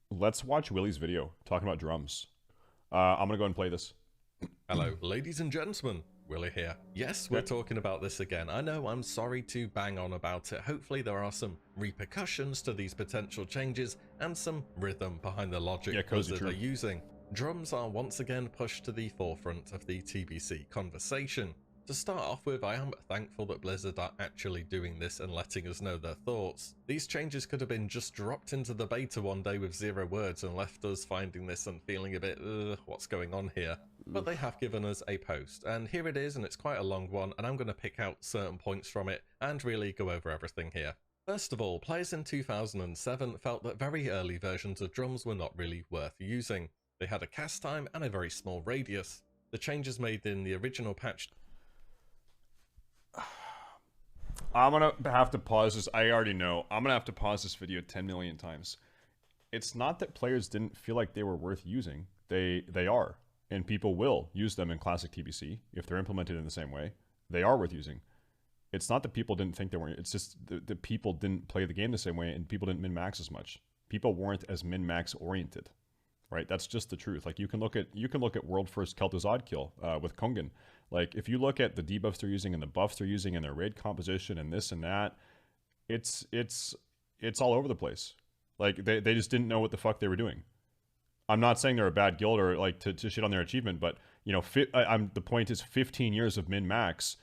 Let's watch WillE's video talking about drums. I'm gonna go and play this. Hello, ladies and gentlemen. WillE here. Yes, we're Okay. talking about this again. I know, I'm sorry to bang on about it. Hopefully there are some repercussions to these potential changes and some rhythm behind the logic Yeah, cozy Blizzard true. are using. Drums are once again pushed to the forefront of the TBC conversation. To start off with, I am thankful that Blizzard are actually doing this and letting us know their thoughts. These changes could have been just dropped into the beta one day with 0 words and left us finding this and feeling a bit, what's going on here? But they have given us a post, and here it is, and it's quite a long one, and I'm going to pick out certain points from it and really go over everything here. First of all, players in 2007 felt that very early versions of drums were not really worth using. They had a cast time and a very small radius. The changes made in the original patch. I'm gonna have to pause this. I already know. I'm gonna have to pause this video 10 million times. It's not that players didn't feel like they were worth using. They are, and people will use them in Classic TBC if they're implemented in the same way. They are worth using. It's not that people didn't think they weren't. It's just the people didn't play the game the same way, and people didn't min max as much. People weren't as min max oriented, right? That's just the truth. Like you can look at World First Kel'Thuzad kill with Kongan. Like if you look at the debuffs they're using and the buffs they're using and their raid composition and this and that, it's all over the place. Like they just didn't know what the fuck they were doing. I'm not saying they're a bad guild or like to shit on their achievement, but you know, the point is 15 years of min max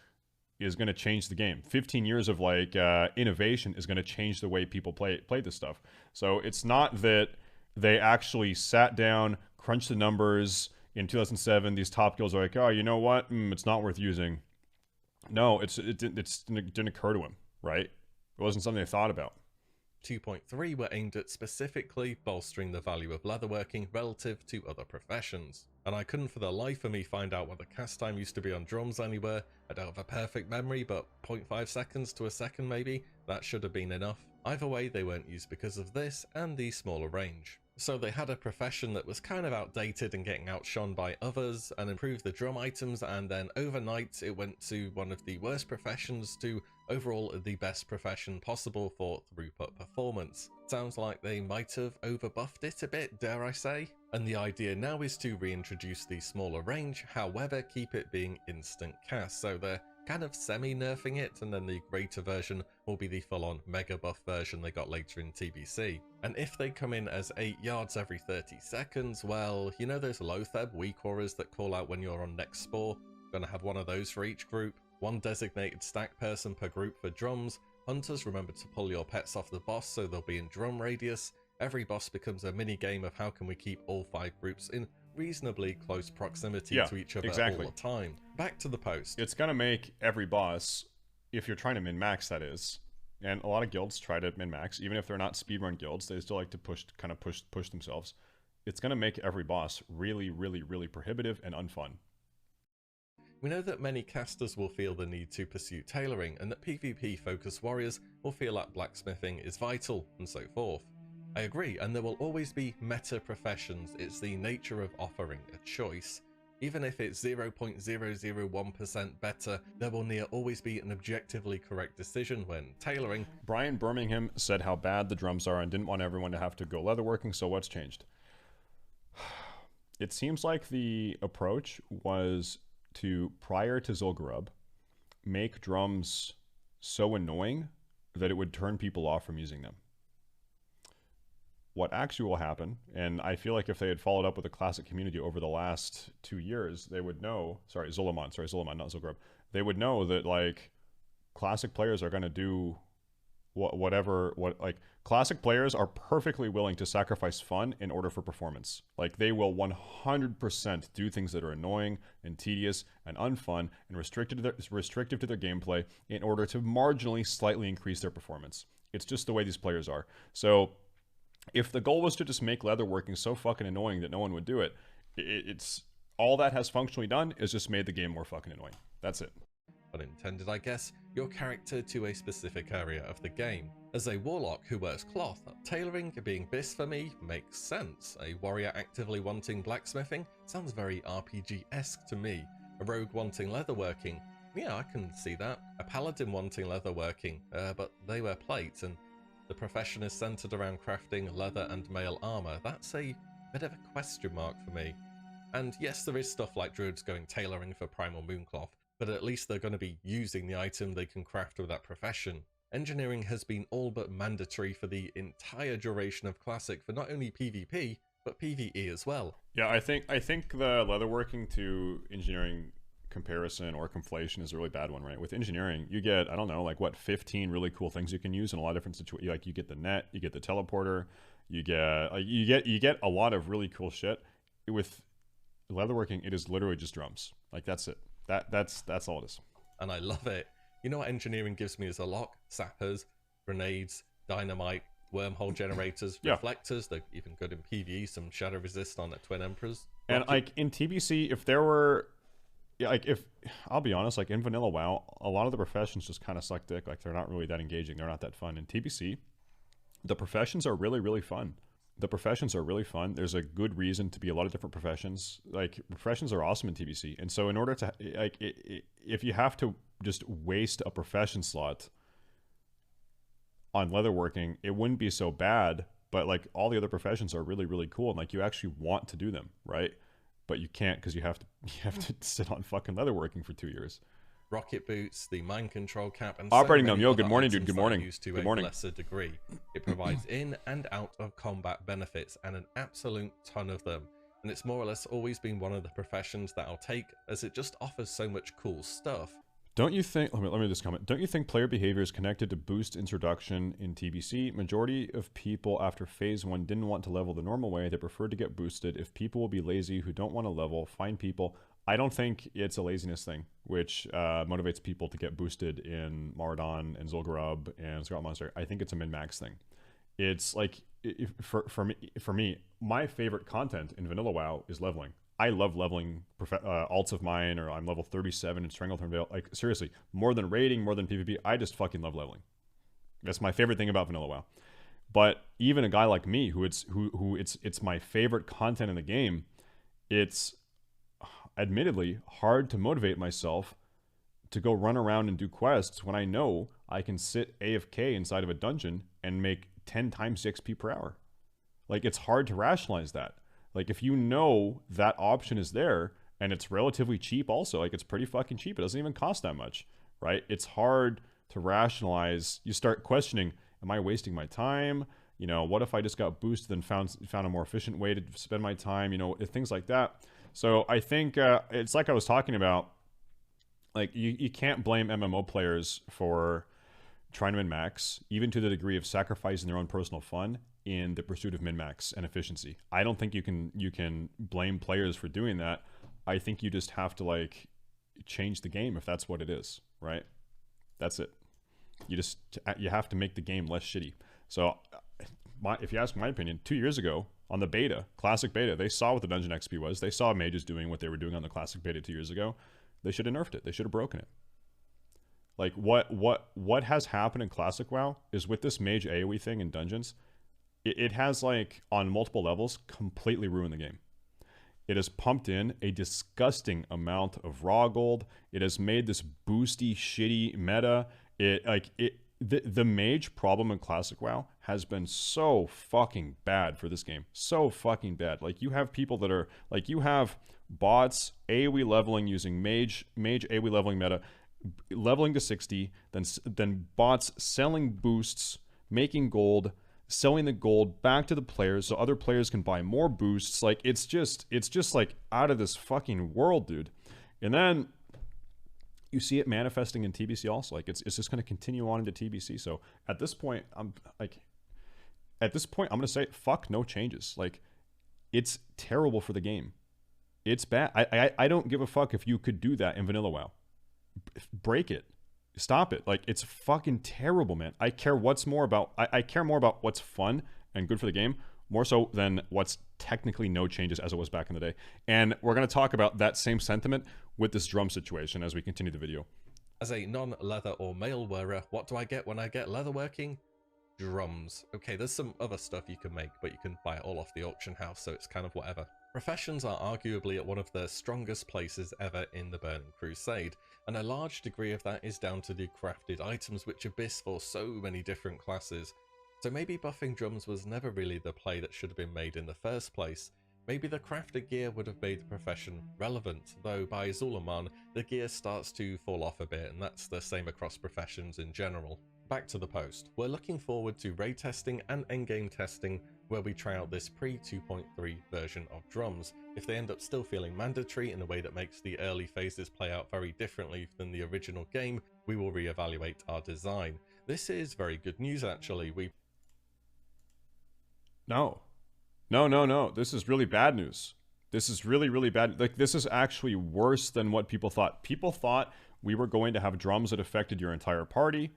is going to change the game. 15 years of like innovation is going to change the way people play this stuff. So it's not that they actually sat down, crunched the numbers. In 2007, these top guilds are like, oh, you know what? It's not worth using. No, it didn't occur to him, right? It wasn't something they thought about. 2.3 were aimed at specifically bolstering the value of leatherworking relative to other professions. And I couldn't for the life of me find out what the cast time used to be on drums anywhere. I don't have a perfect memory, but 0.5 seconds to a second maybe, that should have been enough. Either way, they weren't used because of this and the smaller range. So they had a profession that was kind of outdated and getting outshone by others and improved the drum items, and then overnight it went to one of the worst professions to overall the best profession possible for throughput performance. Sounds like they might have overbuffed it a bit, dare I say? And the idea now is to reintroduce the smaller range, however keep it being instant cast, so they're kind of semi-nerfing it, and then the greater version will be the full-on mega buff version they got later in TBC. And if they come in as 8 yards every 30 seconds, well, you know those low theb weak auras that call out when you're on next spore? Gonna have one of those for each group, one designated stack person per group for drums. Hunters, remember to pull your pets off the boss so they'll be in drum radius. Every boss becomes a mini game of how can we keep all 5 groups in reasonably close proximity to each other all the time. Back to the post. It's gonna make every boss, if you're trying to min-max, that is, and a lot of guilds try to min-max, even if they're not speedrun guilds, they still like to push themselves. It's gonna make every boss really, really, really prohibitive and unfun. We know that many casters will feel the need to pursue tailoring, and that PvP-focused warriors will feel that blacksmithing is vital, and so forth. I agree, and there will always be meta professions. It's the nature of offering a choice. Even if it's 0.001% better, there will near always be an objectively correct decision when tailoring. Brian Birmingham said how bad the drums are and didn't want everyone to have to go leatherworking, so what's changed? It seems like the approach was to, prior to Zul'Gurub, make drums so annoying that it would turn people off from using them. What actually will happen, and I feel like if they had followed up with the classic community over the last 2 years, they would know, Zul'Aman, not Zul'Gurub, they would know that, like, classic players are going to do classic players are perfectly willing to sacrifice fun in order for performance. Like, they will 100% do things that are annoying and tedious and unfun and restrictive to their gameplay in order to marginally, slightly increase their performance. It's just the way these players are. So if the goal was to just make leatherworking so fucking annoying that no one would do it, it's all that has functionally done is just made the game more fucking annoying. That's it. Unintended, I guess, your character to a specific area of the game. As a warlock who wears cloth, tailoring being this for me makes sense. A warrior actively wanting blacksmithing sounds very RPG-esque to me. A rogue wanting leatherworking, yeah, I can see that. A paladin wanting leatherworking, but they wear plate, and The profession is centered around crafting leather and mail armor. That's a bit of a question mark for me. And yes, there is stuff like druids going tailoring for primal mooncloth, but at least they're going to be using the item they can craft with that profession. Engineering has been all but mandatory for the entire duration of Classic for not only PvP, but PvE as well. Yeah, I think the leatherworking to engineering comparison or conflation is a really bad one, right? With engineering, you get, I don't know, like what, 15 really cool things you can use in a lot of different situations. Like you get the net, you get the teleporter, you get a lot of really cool shit. With leatherworking, it is literally just drums. Like that's it. That's all it is. And I love it. You know what engineering gives me is a lock, sappers, grenades, dynamite, wormhole generators, reflectors. They're even good in PvE, some shadow resist on the Twin Emperors. And like in TBC, if there were, like if, I'll be honest, like in vanilla WoW, a lot of the professions just kind of suck dick. Like they're not really that engaging. They're not that fun. In TBC, the professions are really, really fun. The professions are really fun. There's a good reason to be a lot of different professions. Like professions are awesome in TBC. And so in order to, like, if you have to just waste a profession slot on leatherworking, it wouldn't be so bad. But like all the other professions are really, really cool. And like you actually want to do them, right? But you can't because you have to sit on fucking leatherworking for 2 years. Rocket boots, the mind control cap, and operating so them. Yo, good morning, dude. Good morning. Used to good a morning. lesser degree. It provides in and out of combat benefits and an absolute ton of them. And it's more or less always been one of the professions that I'll take as it just offers so much cool stuff. Don't you think, let me just comment, don't you think player behavior is connected to boost introduction in TBC? Majority of people after phase 1 didn't want to level the normal way. They preferred to get boosted. If people will be lazy who don't want to level, find people. I don't think it's a laziness thing, which motivates people to get boosted in Maraudon and Zul'Gurub and Scarlet Monster. I think it's a min-max thing. It's like, for me, my favorite content in vanilla WoW is leveling. I love leveling alts of mine, or I'm level 37 in Stranglethorn Vale. Like, seriously, more than raiding, more than PvP, I just fucking love leveling. That's my favorite thing about vanilla WoW. But even a guy like me, who it's my favorite content in the game, it's admittedly hard to motivate myself to go run around and do quests when I know I can sit AFK inside of a dungeon and make 10 times XP per hour. Like, it's hard to rationalize that. Like, if you know that option is there, and it's relatively cheap also, like, it's pretty fucking cheap. It doesn't even cost that much, right? It's hard to rationalize. You start questioning, am I wasting my time? You know, what if I just got boosted and found a more efficient way to spend my time? You know, things like that. So I think it's like I was talking about, like, you can't blame MMO players for trying to min-max, even to the degree of sacrificing their own personal fun in the pursuit of min-max and efficiency. I don't think you can blame players for doing that. I think you just have to, like, change the game if that's what it is, right? That's it. You have to make the game less shitty. So if you ask my opinion, 2 years ago on the beta, Classic beta, they saw what the dungeon XP was. They saw mages doing what they were doing on the Classic beta 2 years ago. They should have nerfed it. They should have broken it. Like, what has happened in Classic WoW is with this mage AoE thing in dungeons, it has, like, on multiple levels, completely ruined the game. It has pumped in a disgusting amount of raw gold. It has made this boosty, shitty meta. The mage problem in Classic WoW has been so fucking bad for this game. So fucking bad. Like, you have people that are, like, you have bots AoE leveling using mage AoE leveling meta, leveling to 60, then bots selling boosts, making gold, selling the gold back to the players so other players can buy more boosts. Like, it's just like out of this fucking world, dude. And then you see it manifesting in TBC also. Like, it's just going to continue on into TBC. So at this point, I'm going to say, fuck no changes. Like, it's terrible for the game. It's bad. I don't give a fuck if you could do that in vanilla WoW. Break it. Stop it. Like, it's fucking terrible, man. I care more about what's fun and good for the game, more so than what's technically no changes as it was back in the day. And we're going to talk about that same sentiment with this drum situation as we continue the video. As a non-leather or mail wearer, what do I get when I get leatherworking? Drums. Okay, there's some other stuff you can make, but you can buy it all off the auction house, so it's kind of whatever. Professions are arguably at one of the strongest places ever in the Burning Crusade, and a large degree of that is down to the crafted items which abyss for so many different classes. So maybe buffing drums was never really the play that should have been made in the first place. Maybe the crafted gear would have made the profession relevant, though by Zul'Aman, the gear starts to fall off a bit, and that's the same across professions in general. Back to the post. We're looking forward to raid testing and endgame testing, where we try out this pre-2.3 version of drums. If they end up still feeling mandatory in a way that makes the early phases play out very differently than the original game, we will reevaluate our design. This is very good news actually. No. This is really bad news. This is really, really bad. Like, this is actually worse than what people thought. People thought we were going to have drums that affected your entire party.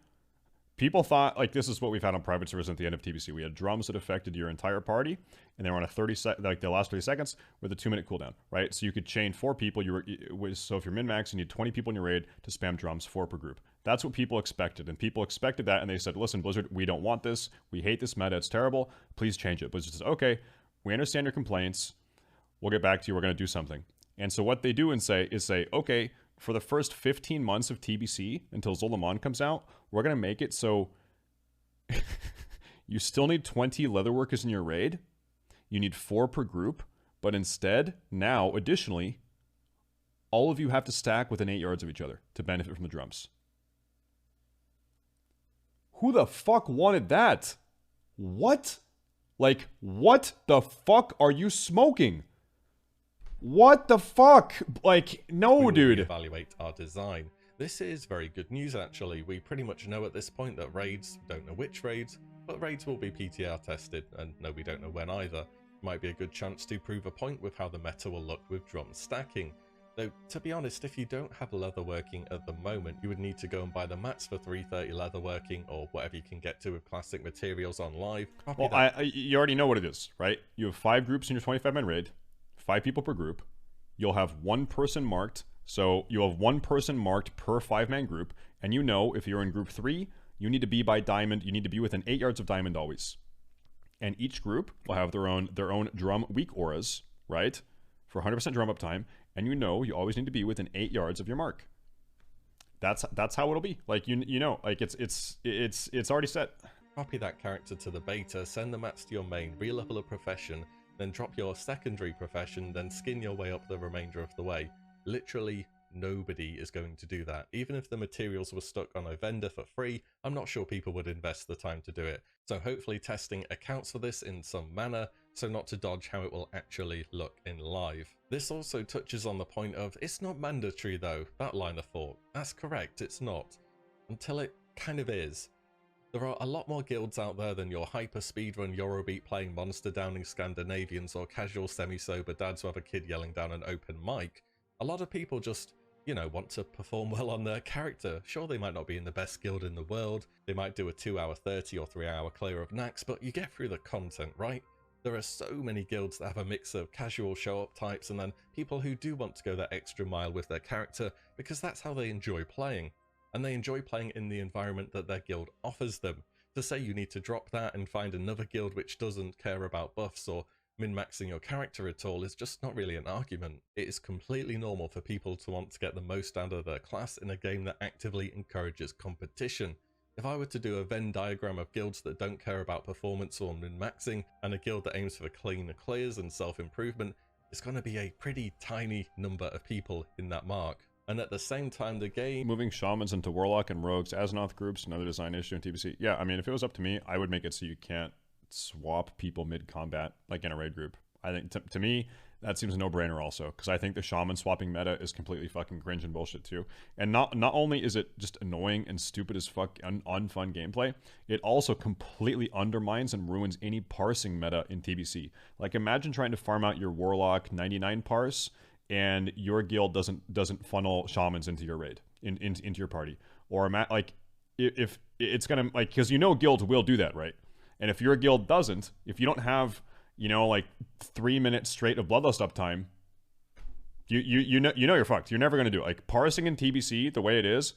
People thought, like, this is what we've had on private servers at the end of TBC. We had drums that affected your entire party, and they were on a 30 like the last 30 seconds with a 2-minute cooldown, right? So you could chain 4 people. So if you're min-max, you need 20 people in your raid to spam drums, 4 per group. That's what people expected, and people expected that, and they said, listen, Blizzard, we don't want this. We hate this meta. It's terrible. Please change it. Blizzard says, okay, we understand your complaints. We'll get back to you. We're going to do something. And so what they do and say, okay, for the first 15 months of TBC until Zul'Aman comes out, we're going to make it so you still need 20 leatherworkers in your raid. You need 4 per group. But instead, now, additionally, all of you have to stack within 8 yards of each other to benefit from the drums. Who the fuck wanted that? What? Like, what the fuck are you smoking? What the fuck? Like, no, dude. Evaluate our design. This is very good news actually. We pretty much know at this point that raids, don't know which raids, but raids will be PTR tested, and no, we don't know when either. Might be a good chance to prove a point with how the meta will look with drum stacking. Though, to be honest, if you don't have leatherworking at the moment, you would need to go and buy the mats for 330 leatherworking, or whatever you can get to with classic materials on live. Well, you already know what it is, right? You have 5 groups in your 25-man raid, 5 people per group. You'll have 1 person marked, so you'll have 1 person marked per 5-man group, and you know if you're in group 3, you need to be by diamond, you need to be within 8 yards of diamond always. And each group will have their own drum weak auras, right? For 100% drum uptime, and you know you always need to be within 8 yards of your mark. That's how it'll be. Like, you know, like it's already set. Copy that character to the beta, send the mats to your main, re-level a profession, then drop your secondary profession, then skin your way up the remainder of the way. Literally nobody is going to do that. Even if the materials were stuck on a vendor for free, I'm not sure people would invest the time to do it. So hopefully testing accounts for this in some manner, so not to dodge how it will actually look in live. This also touches on the point of, it's not mandatory though, that line of thought. That's correct, it's not. Until it kind of is. There are a lot more guilds out there than your hyper speedrun Eurobeat playing monster downing Scandinavians or casual semi-sober dads who have a kid yelling down an open mic. A lot of people just, you know, want to perform well on their character. Sure, they might not be in the best guild in the world, they might do a 2-hour 30 or 3-hour clear of Nax, but you get through the content, right? There are so many guilds that have a mix of casual show-up types and then people who do want to go that extra mile with their character because that's how they enjoy playing. And they enjoy playing in the environment that their guild offers them. To say you need to drop that and find another guild which doesn't care about buffs or min-maxing your character at all is just not really an argument. It is completely normal for people to want to get the most out of their class in a game that actively encourages competition. If I were to do a Venn diagram of guilds that don't care about performance or min-maxing, and a guild that aims for clean clears and self-improvement, it's going to be a pretty tiny number of people in that mark. And at the same time, the game... Moving shamans into warlock and rogues, Azeroth groups, another design issue in TBC. Yeah, I mean, if it was up to me, I would make it so you can't swap people mid-combat, like in a raid group. I think, to me, that seems a no-brainer also, because I think the shaman swapping meta is completely fucking cringe and bullshit too. And not only is it just annoying and stupid as fuck and unfun gameplay, it also completely undermines and ruins any parsing meta in TBC. Like, imagine trying to farm out your warlock 99 parse, and your guild doesn't funnel shamans into your raid, into your party. Or, like, if it's gonna, like, because you know guilds will do that, right? And if your guild doesn't, if you don't have, you know, like 3 minutes straight of bloodlust uptime, you know you're fucked. You're never gonna do it. Like, parsing in TBC the way it is,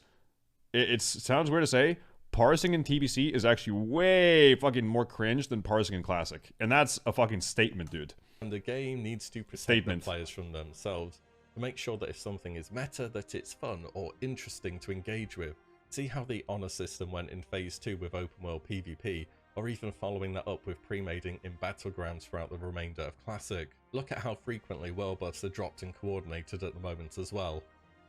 it sounds weird to say, parsing in TBC is actually way fucking more cringe than parsing in Classic, and that's a fucking statement, dude. And the game needs to protect the players from themselves to make sure that if something is meta, that it's fun or interesting to engage with. See how the honor system went in phase 2 with open world PvP. or even following that up with pre-mading in Battlegrounds throughout the remainder of Classic. Look at how frequently world buffs are dropped and coordinated at the moment as well.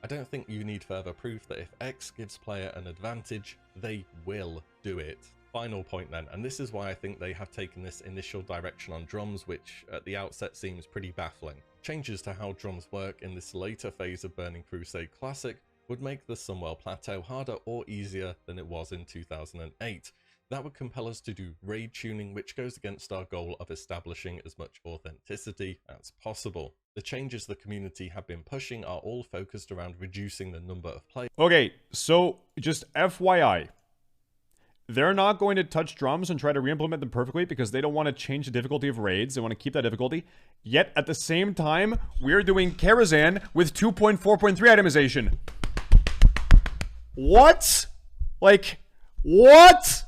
I don't think you need further proof that if X gives player an advantage, they will do it. Final point then, and this is why I think they have taken this initial direction on drums, which at the outset seems pretty baffling. Changes to how drums work in this later phase of Burning Crusade Classic would make the Sunwell Plateau harder or easier than it was in 2008. That would compel us to do raid tuning, which goes against our goal of establishing as much authenticity as possible. The changes the community have been pushing are all focused around reducing the number of players. Okay, so just FYI, they're not going to touch drums and try to re-implement them perfectly because they don't want to change the difficulty of raids. They want to keep that difficulty. Yet, at the same time, we're doing Karazhan with 2.4.3 itemization. What? Like, what?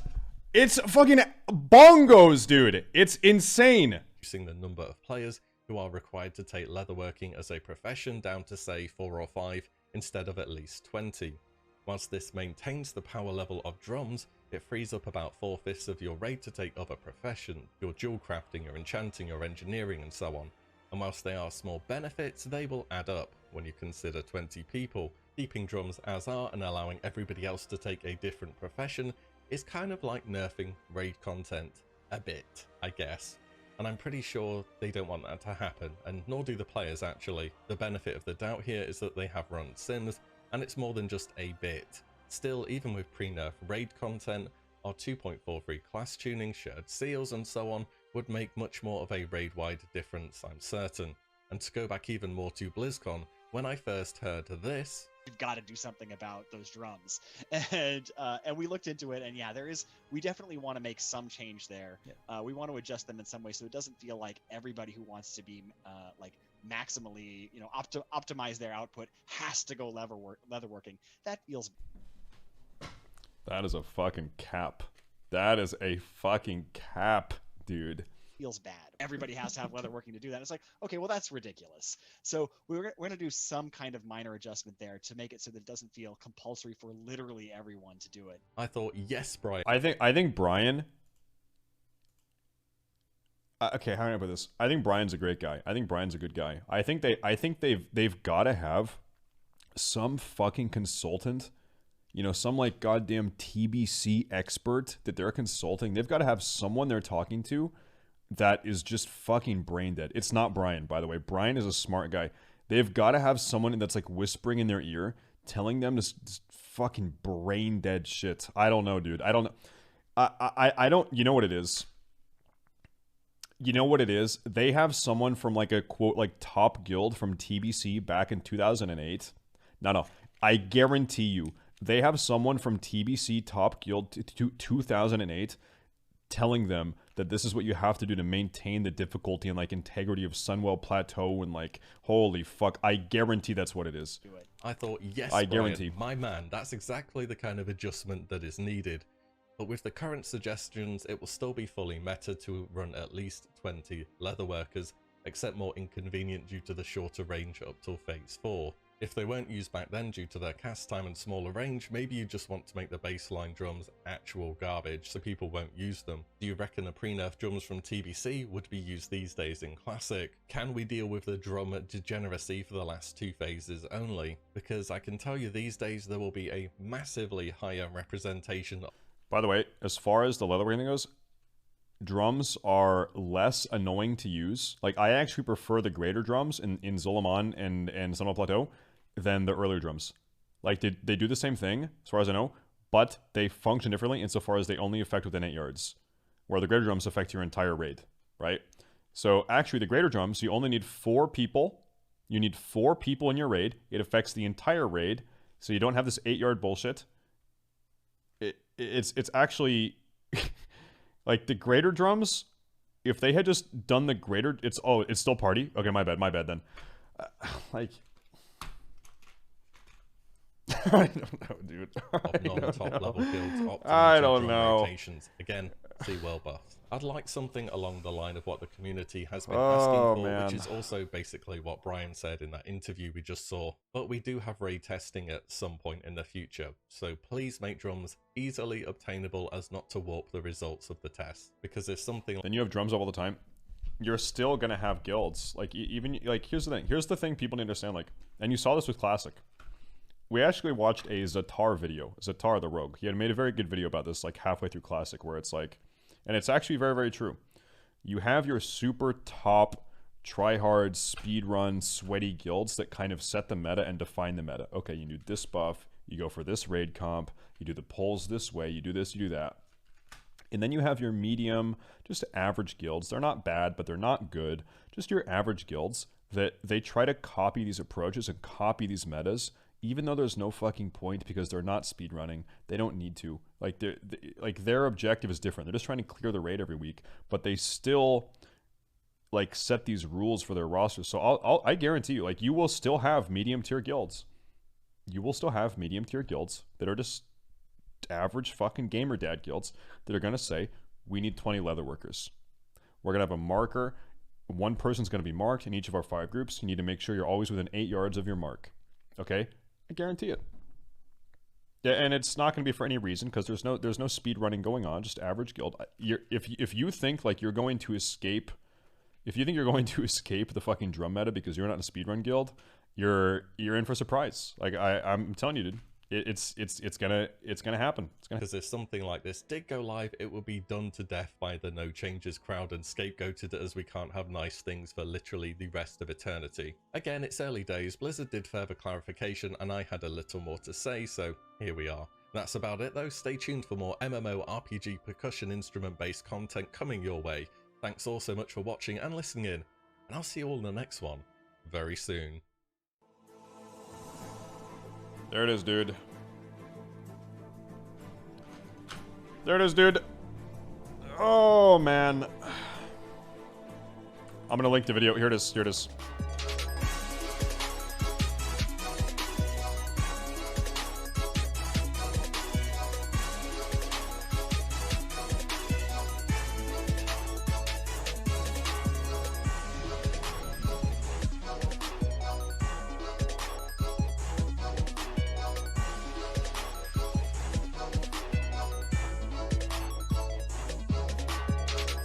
It's fucking bongos, dude. It's insane. Reducing the number of players who are required to take leatherworking as a profession down to, say, 4 or 5 instead of at least 20. Whilst this maintains the power level of drums, it frees up about 4/5 of your raid to take other professions, your jewel crafting, your enchanting, your engineering, and so on. And whilst they are small benefits, they will add up when you consider 20 people. Keeping drums as are and allowing everybody else to take a different profession is kind of like nerfing raid content a bit, I guess. And I'm pretty sure they don't want that to happen, and nor do the players actually. The benefit of the doubt here is that they have run sims, and it's more than just a bit. Still, even with pre-nerf raid content, our 2.43 class tuning, shared seals, and so on would make much more of a raid-wide difference, I'm certain. And to go back even more to BlizzCon, when I first heard this, you've got to do something about those drums, and we looked into it, and yeah, we definitely want to make some change there. Yeah. We want to adjust them in some way so it doesn't feel like everybody who wants to be like maximally, you know, optimize their output has to go leatherworking. That feels. That is a fucking cap. That is a fucking cap, dude. Feels bad. Everybody has to have leatherworking to do that. It's like, okay, well, that's ridiculous. So we're going to do some kind of minor adjustment there to make it so that it doesn't feel compulsory for literally everyone to do it. I thought, yes, Brian. I think Brian. Okay, how do I put this? I think Brian's a great guy. I think Brian's a good guy. I think they've got to have some fucking consultant. You know, some like goddamn TBC expert that they're consulting. They've got to have someone they're talking to that is just fucking brain dead. It's not Brian, by the way. Brian is a smart guy. They've got to have someone that's like whispering in their ear, telling them this fucking brain dead shit. I don't know, dude. I don't know. I don't. You know what it is? You know what it is? They have someone from like a quote like top guild from TBC back in 2008. No. I guarantee you. They have someone from TBC Top Guild to 2008 telling them that this is what you have to do to maintain the difficulty and like integrity of Sunwell Plateau and like, holy fuck, I guarantee that's what it is. I thought, yes, I Brian, guarantee. My man, that's exactly the kind of adjustment that is needed. But with the current suggestions, it will still be fully meta to run at least 20 leatherworkers, except more inconvenient due to the shorter range up till phase 4. If they weren't used back then due to their cast time and smaller range, maybe you just want to make the baseline drums actual garbage so people won't use them. Do you reckon the pre-nerf drums from TBC would be used these days in Classic? Can we deal with the drum degeneracy for the last 2 phases only? Because I can tell you these days there will be a massively higher representation. By the way, as far as the leatherworking goes, drums are less annoying to use. Like, I actually prefer the greater drums in Zolaman and Sunwell Plateau than the earlier drums. Like, they do the same thing, as far as I know, but they function differently insofar as they only affect within 8 yards, where the greater drums affect your entire raid, right? So, actually, the greater drums, you only need 4 people. You need 4 people in your raid. It affects the entire raid, so you don't have this 8-yard bullshit. It's actually... Like, the greater drums, if they had just done the greater... It's still party? Okay, my bad then. Like... I don't know, dude. Of non-top level builds, I don't know. Again, see world buffs. I'd like something along the line of what the community has been Oh, asking for, man. which is also basically what Brian said in that interview we just saw. But we do have raid testing at some point in the future, so please make drums easily obtainable as not to warp the results of the test. Because if something... Then you have drums all the time. You're still gonna have guilds. Like, even, like, here's the thing. Here's the thing people need to understand, like, and you saw this with Classic. We actually watched a Zatar video. Zatar the Rogue. He had made a very good video about this, like, halfway through Classic, where it's like... And it's actually very, very true. You have your super top, try-hard, speedrun, sweaty guilds that kind of set the meta and define the meta. Okay, you do this buff, you go for this raid comp, you do the pulls this way, you do this, you do that. And then you have your medium, just average guilds. They're not bad, but they're not good. Just your average guilds that they try to copy these approaches and copy these metas, even though there's no fucking point because they're not speedrunning. They don't need to. Like, their objective is different. They're just trying to clear the raid every week, but they still like set these rules for their rosters. So I guarantee you, like, you will still have medium tier guilds. You will still have medium tier guilds that are just average fucking gamer dad guilds that are gonna say, we need 20 leather workers. We're gonna have a marker. One person's gonna be marked in each of our 5 groups. You need to make sure you're always within 8 yards of your mark. Okay, I guarantee it. Yeah, and it's not going to be for any reason because there's no speed running going on. Just average guild. If you think like you're going to escape, if you think you're going to escape the fucking drum meta because you're not in a speedrun guild, you're in for a surprise. Like I'm telling you, dude. It's gonna happen. Because if something like this did go live, it would be done to death by the no changes crowd and scapegoated as we can't have nice things for literally the rest of eternity. Again, it's early days. Blizzard did further clarification and I had a little more to say, so here we are. That's about it though. Stay tuned for more MMO RPG percussion instrument based content coming your way. Thanks all so much for watching and listening in, and I'll see you all in the next one very soon. There it is, dude. There it is, dude. Oh, man. I'm gonna link the video. Here it is. Here it is.